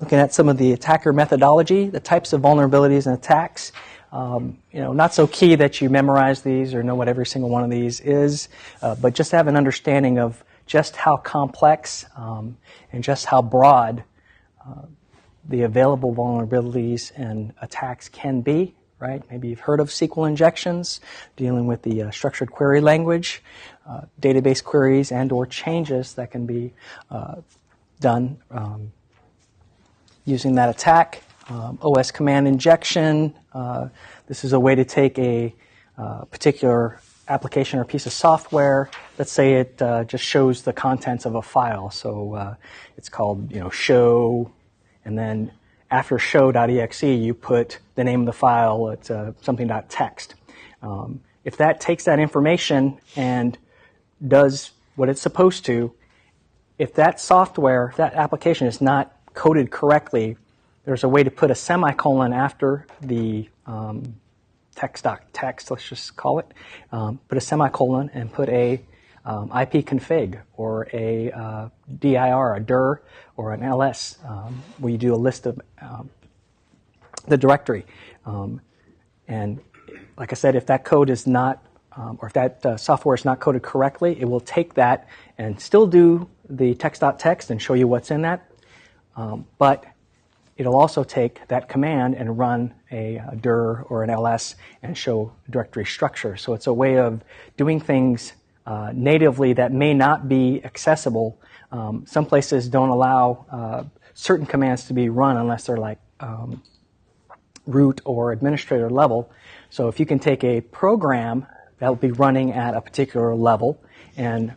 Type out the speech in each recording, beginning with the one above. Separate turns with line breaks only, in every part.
looking at some of the attacker methodology, the types of vulnerabilities and attacks. Not so key that you memorize these or know what every single one of these is, but just have an understanding of just how complex and just how broad the available vulnerabilities and attacks can be, right? Maybe you've heard of SQL injections, dealing with the structured query language, database queries and or changes that can be done using that attack. OS command injection. This is a way to take a particular application or piece of software. Let's say it just shows the contents of a file. So it's called, show, and then after show.exe, you put the name of the file. It's something.txt. If that takes that information and does what it's supposed to, if that software, if that application is not coded correctly, there's a way to put a semicolon after the text.txt, let's just call it. Put a semicolon and put a ipconfig or a dir, a dir, or an ls, where you do a list of the directory. And like I said, if that code is not, or if that software is not coded correctly, it will take that and still do the text.txt and show you what's in that. But it'll also take that command and run a dir or an ls and show directory structure. So it's a way of doing things natively that may not be accessible. Some places don't allow certain commands to be run unless they're like root or administrator level. So if you can take a program that will be running at a particular level and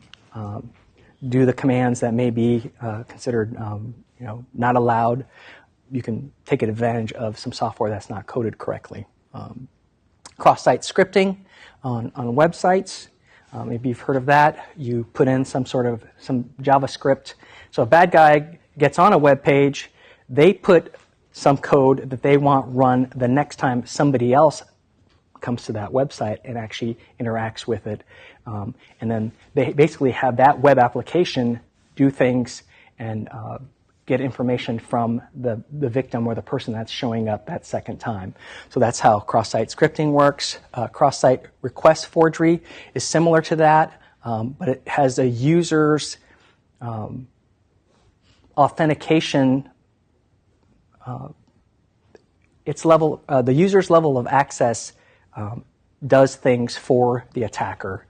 do the commands that may be considered not allowed, you can take advantage of some software that's not coded correctly. Cross-site scripting on websites. Maybe you've heard of that. You put in some JavaScript. So a bad guy gets on a web page. They put some code that they want run the next time somebody else comes to that website and actually interacts with it. And then they basically have that web application do things and get information from the victim or the person that's showing up that second time. So that's how cross-site scripting works. Cross-site request forgery is similar to that, but it has a user's authentication. The user's level of access does things for the attacker.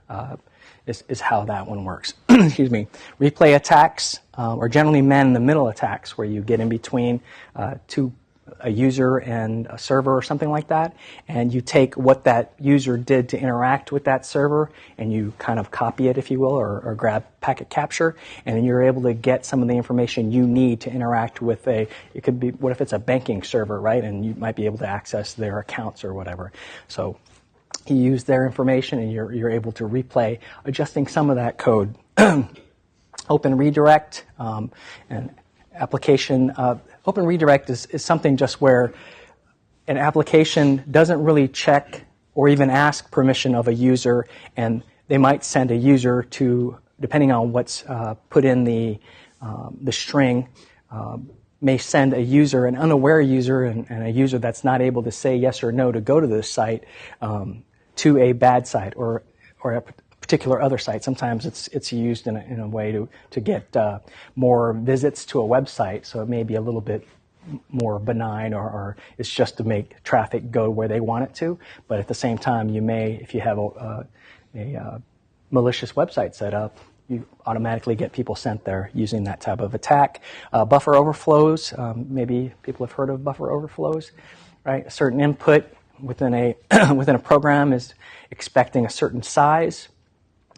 Is how that one works. Excuse me. Replay attacks are generally man-in-the-middle attacks, where you get in between a user and a server or something like that, and you take what that user did to interact with that server, and you kind of copy it, if you will, or grab packet capture, and then you're able to get some of the information you need to interact with it could be, what if it's a banking server, right? And you might be able to access their accounts or whatever. So you use their information and you're able to replay, adjusting some of that code. Open redirect and application. Open redirect is something just where an application doesn't really check or even ask permission of a user, and they might send a user to, depending on what's put in the string, may send a user, an unaware user, and a user that's not able to say yes or no to go to this site, to a bad site or a particular other site. Sometimes it's used in a way to get more visits to a website, so it may be a little bit more benign, or it's just to make traffic go where they want it to. But at the same time, you may, if you have a malicious website set up, you automatically get people sent there using that type of attack. Buffer overflows, maybe people have heard of buffer overflows, right? A certain input within a program is expecting a certain size.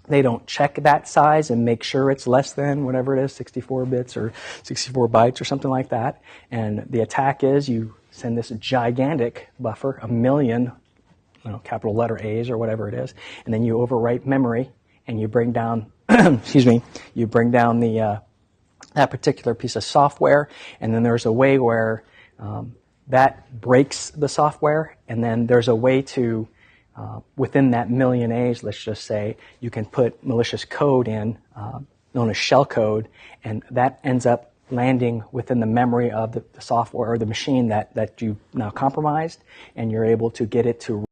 They don't check that size and make sure it's less than whatever it is, 64 bits or 64 bytes or something like that. And the attack is you send this gigantic buffer, 1 million, capital letter A's or whatever it is, and then you overwrite memory and you bring down, you bring down that particular piece of software, and then there's a way where that breaks the software, and then there's a way to, within that 1 million A's, let's just say, you can put malicious code in, known as shellcode, and that ends up landing within the memory of the software or the machine that you now compromised, and you're able to get it to